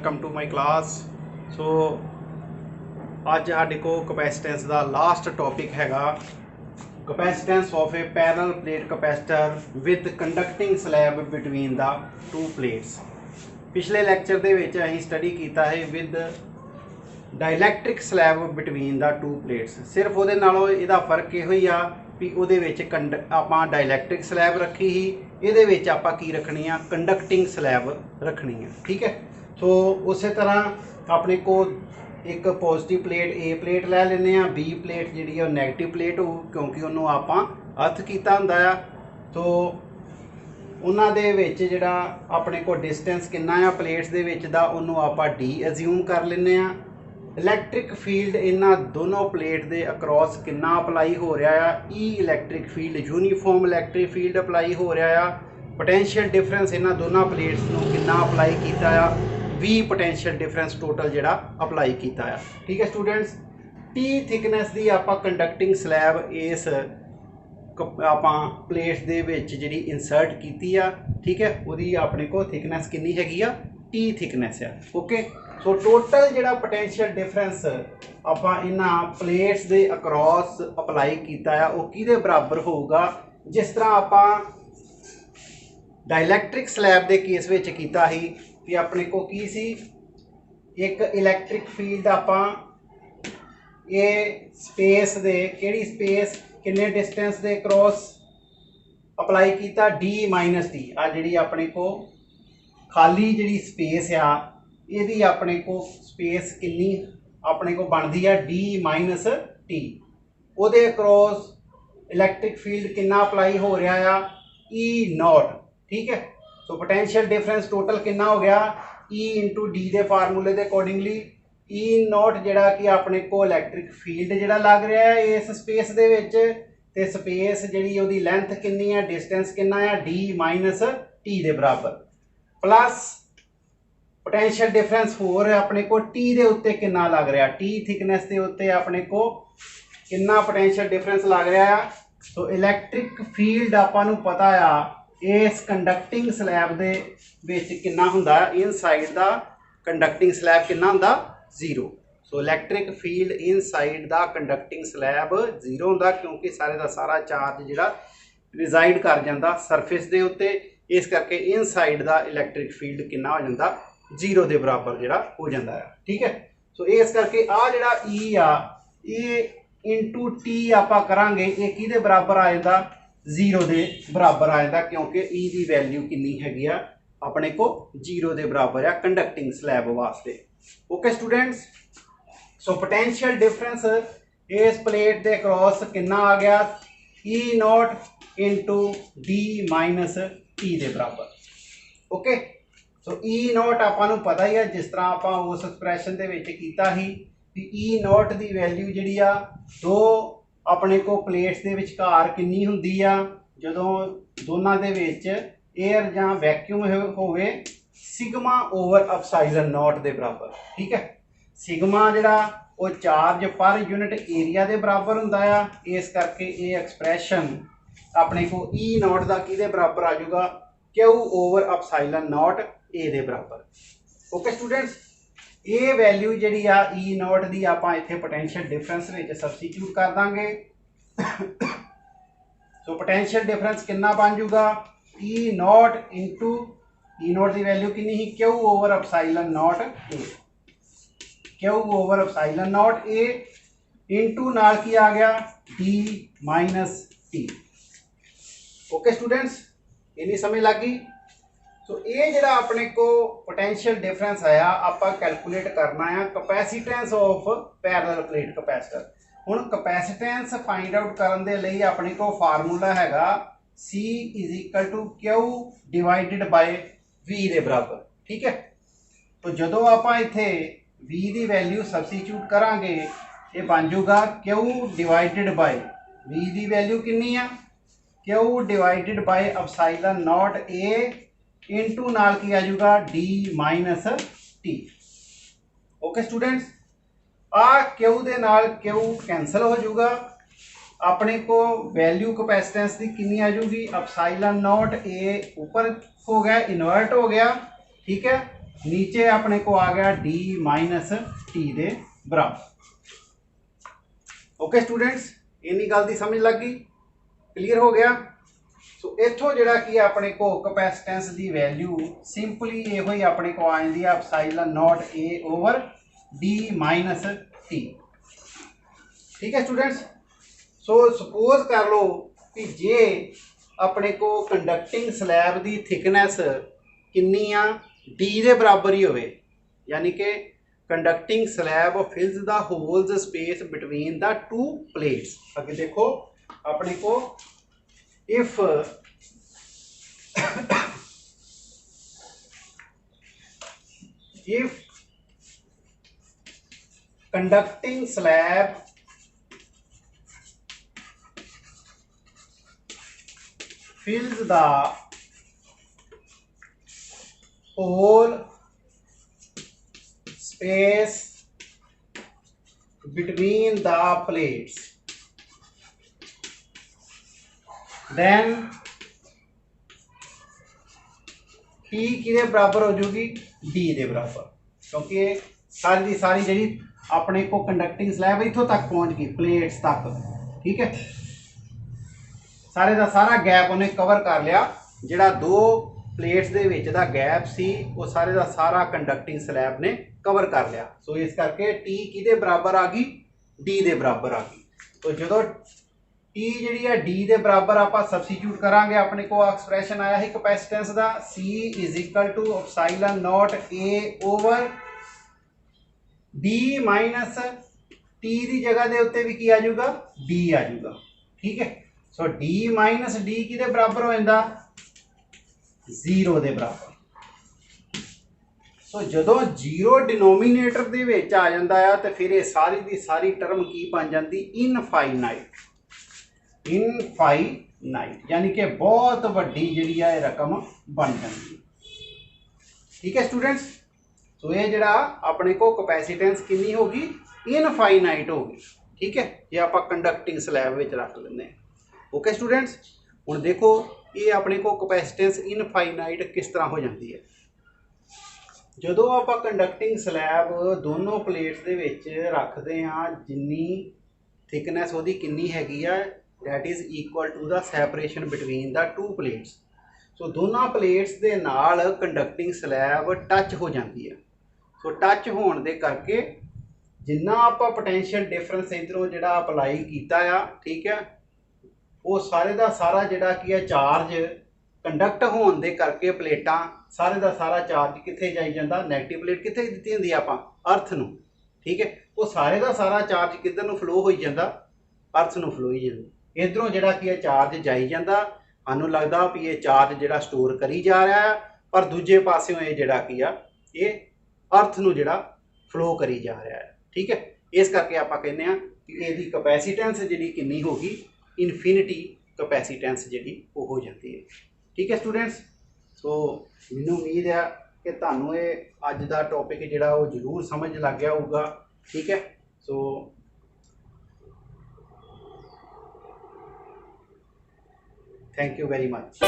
Welcome to my class. So अज साढ़े को कैपेसिटेंस का लास्ट टॉपिक हैगा capacitance of a parallel plate capacitor with conducting slab between the two plates. पिछले lecture के अं स्टडी किया है with dielectric slab between the two plates. सिर्फ वो इसका फर्क यो ही आ भी वो आप डायलैक्ट्रिक स्लैब रखी ही, ये आप की रखनी आ कंडक्टिंग स्लैब रखनी है। ठीक है, तो उस तरह अपने को एक पॉजिटिव प्लेट ए प्लेट लै लेने, बी प्लेट जी नैगेटिव प्लेट हो क्योंकि उन्होंने आप अर्थ किया होंगे। तो उन्होंने जोड़ा अपने को डिस्टेंस किन्ना आ प्लेट्स के उन्होंने आप डी एज्यूम कर लेने। इलैक्ट्रिक फील्ड इन्हों दोनों प्लेट के अक्रॉस कितना अपलाई हो रहा है, E electric field uniform electric field apply हो रहा है। पोटेंशियल डिफरेंस इन्होंने दोनों प्लेट्स को कितना अपलाई किया, वी पोटेंशियल डिफरेंस टोटल जोड़ा अपलाई किया है। ठीक है स्टूडेंट्स, टी थिकनेस की आप कंडक्टिंग स्लैब इस आप प्लेट्स के जी इंसर्ट की आ। ठीक है, वही अपने को थिकनेस कितनी हैगी आ, टी थिकनेस है। ओके, सो टोटल जोड़ा पोटेंशियल डिफरेंस आप इन्हां प्लेट्स के अक्रॉस अपलाई किया वो किहदे बराबर होगा, जिस तरह आप डायलैक्ट्रिक स्लैब के केस में किया ही कि अपने को की सी एक इलैक्ट्रिक फील्ड आप ये स्पेस दे किहड़ी स्पेस किन्ने डिस्टेंस के क्रॉस अपलाई किया, डी माइनस डी आ जी अपने को खाली जी स्पेस आ यदि अपने को स्पेस किन्नी अपने को बनती है डी माइनस टी, वो क्रॉस इलैक्ट्रिक फील्ड कितना अपलाई हो रहा है, ई नॉट। ठीक है, सो पोटेंशियल डिफरेंस टोटल कितना हो गया, ई इंटू डी के फार्मूले के अकॉर्डिंगली ई नॉट जोड़ा कि अपने को इलैक्ट्रिक फील्ड जोड़ा लग रहा है इस स्पेस के स्पेस जी लेंथ कितनी है, डिस्टेंस कितना है, डी माइनस टी के बराबर, प्लस पोटेंशियल डिफरेंस फोर अपने को टी के उत्ते कितना लग रहा, टी थिकनेस के उत्ते अपने को कितना पोटेंशियल डिफरेंस लग रहा है। तो इलैक्ट्रिक फील्ड आपां पता आ इस कंडक्टिंग स्लैब के कितना हुंदा, इन साइड का कंडक्टिंग स्लैब कितना हुंदा, जीरो। सो इलैक्ट्रिक फील्ड इन साइड का कंडक्टिंग स्लैब जीरो हुंदा क्योंकि सारे का सारा चार्ज जिहड़ा रिजाइड कर जाता सरफेस के उत्ते, इस करके इन साइड का इलैक्ट्रिक फील्ड कितना हो जाता, जीरो के बराबर जोड़ा हो जाता है। ठीक है, सो इस करके आ जोड़ा ई आ ये इंटू टी आप करांगे ये किहदे बराबर आ जाता, जीरो के बराबर आ जाता क्योंकि ई की वैल्यू कितनी हैगी आ अपने को जीरो के बराबर है कंडक्टिंग स्लैब वास्ते। Okay students, so potential difference इस प्लेट के क्रॉस कितना आ गया, E not into D minus T के बराबर। ओके, सो ई नॉट आपां पता ही है जिस तरह आप उस एक्सप्रैशन के किया ही कि ई नॉट की वैल्यू जी आ दो अपने को प्लेट्स के विचकार कितनी हुंदी आ जदों दोनों के एयर जां वैक्यूम होवे, सिग्मा ओवर एप्सिलॉन नॉट के बराबर। ठीक है, सिग्मा जिहड़ा वो चार्ज पर यूनिट एरिया के बराबर हुंदा आ, इस करके ये एक्सप्रैशन अपने को ई नॉट का किहदे बराबर आ जाऊगा, Q over epsilon not A के बराबर। ओके स्टूडेंट्स, ये वैल्यू जी आ ई नॉट की आप इत्थे पोटेंशियल डिफरेंस में सबस्टिट्यूट कर देंगे। सो पोटेंशियल डिफरेंस कितना बन जाऊगा, E not into E not की वैल्यू कितनी ही, Q over epsilon not A, Q over epsilon not A into नाल की आ गया D minus T. Okay students, इन्नी समझ लग गई। तो ये जोड़ा अपने को पोटेंशियल डिफरेंस आया आप कैलकुलेट करना है capacitance of parallel plate capacitor. हुण कैपेसिटेंस फाइंड आउट करने के लिए अपने को फार्मूला हैगा C is equal to Q divided by V के बराबर। ठीक है, तो जो आप इत्थे V की वैल्यू सबस्टिट्यूट करांगे ये बन जाऊगा क्यू डिवाइडेड बाय V की वैल्यू कितनी है, Q divided by epsilon not A into नाल की आ जाऊगा D minus T. Okay students, आ क्यू दे नाल क्यू कैंसल हो जाऊगा, अपने को वैल्यू कैपेसिटेंस की कितनी आ जाऊगी, एप्सिलॉन नॉट ए ऊपर हो गया इन्वर्ट हो गया। ठीक है, नीचे अपने को आ गया डी माइनस टी दे बराबर। ओके स्टूडेंट्स, इन्नी गल की समझ लग गई, क्लीयर हो गया। सो इथों जिहड़ा कि अपने को कैपेसिटेंस की वैल्यू सिंपली यो ही अपने को आ जाती है epsilon not A over D minus T. ठीक है स्टूडेंट्स। सो सपोज कर लो कि जे अपने को कंडक्टिंग स्लैब की थिकनेस कितनी आ डी के बराबर ही होवे, यानी कि conducting slab फिल्स the holes space between the two plates. अगे देखो अपने को if if conducting slab fills the whole space between the plates, then T किहदे बराबर हो जाएगी डी दे बराबर, क्योंकि सारी की सारी जी अपने को कंडक्टिंग स्लैब इतों तक पहुँच गई प्लेट्स तक। ठीक है, सारे का सारा गैप उन्हें कवर कर लिया, जिहड़ा दो प्लेट्स दे विच दा गैप सी वो सारे का सारा कंडक्टिंग स्लैब ने कवर कर लिया। सो इस करके टी किहदे बराबर आ गई डी दे बराबर आ गई। तो जो टी जी है डी के बराबर आप सबसीट्यूट करांगे अपने को एक्सप्रैशन आया है कैपेसिटेंस का C is equal to epsilon not A over D minus T की जगह के उत्ते भी की आ जाऊगा डी आ जाऊगा। ठीक है, सो डी माइनस डी कि बराबर हो जाता जीरो के बराबर। सो जो जीरो डिनोमीनेटर के विच आ जाता है तो फिर ये सारी की सारी टर्म की बन जाती इनफाइनाइट, इनफाइनाइट यानी कि बहुत वड्डी जिहड़ी है रकम बन जाती है। ठीक है स्टूडेंट्स, तो ये जड़ा अपने को कैपेसिटेंस कितनी होगी इनफाइनाइट होगी। ठीक है, ये आप कंडक्टिंग स्लैब में रख लें। ओके स्टूडेंट्स, हुण देखो ये अपने को कैपेसिटेंस इनफाइनाइट किस तरह हो जाती है। जो आप कंडक्टिंग स्लैब दोनों प्लेट्स के विच रखते हैं जिन्नी थिकनेस वो कितनी हैगी है that is equal to the separation between the two plates. So दोनों प्लेट्स के नाल कंडक्टिंग स्लैब टच हो जाती है। सो टच होने दे करके जिन्ना आप पोटेंशियल डिफरेंस इधरों जो अप्लाई किया आ, ठीक है, वो सारे का सारा जोड़ा कि है चार्ज कंडक्ट होने दे करके प्लेटां सारे का सारा चार्ज कित्थे जाई जांदा, नैगेटिव प्लेट कित्थे दित्ती हुंदी आपां अर्थ नूं। ठीक है, वो सारे का सारा चार्ज किधर नूं फ्लो होई जांदा अर्थ नूं फ्लो ही जांदा। इधरों जोड़ा कि है चार्ज जाई जांदा, सानूं लगदा भी ये चार्ज जोड़ा स्टोर करी जा रहा है, पर दूजे पासों ये जोड़ा कि आ ये अर्थ नूं जोड़ा फ्लो करी जा रहा है। ठीक है, इस करके आप कहने कि इसकी कैपेसिटेंस जी कितनी होगी इनफिनिटी कैपेसिटेंस जी वो हो जाती है। ठीक है स्टूडेंट्स, सो मैनूं उम्मीद है कि तुहानूं ये अज का टॉपिक जोड़ा वो जरूर समझ लग गया होगा। ठीक है, so thank you very much.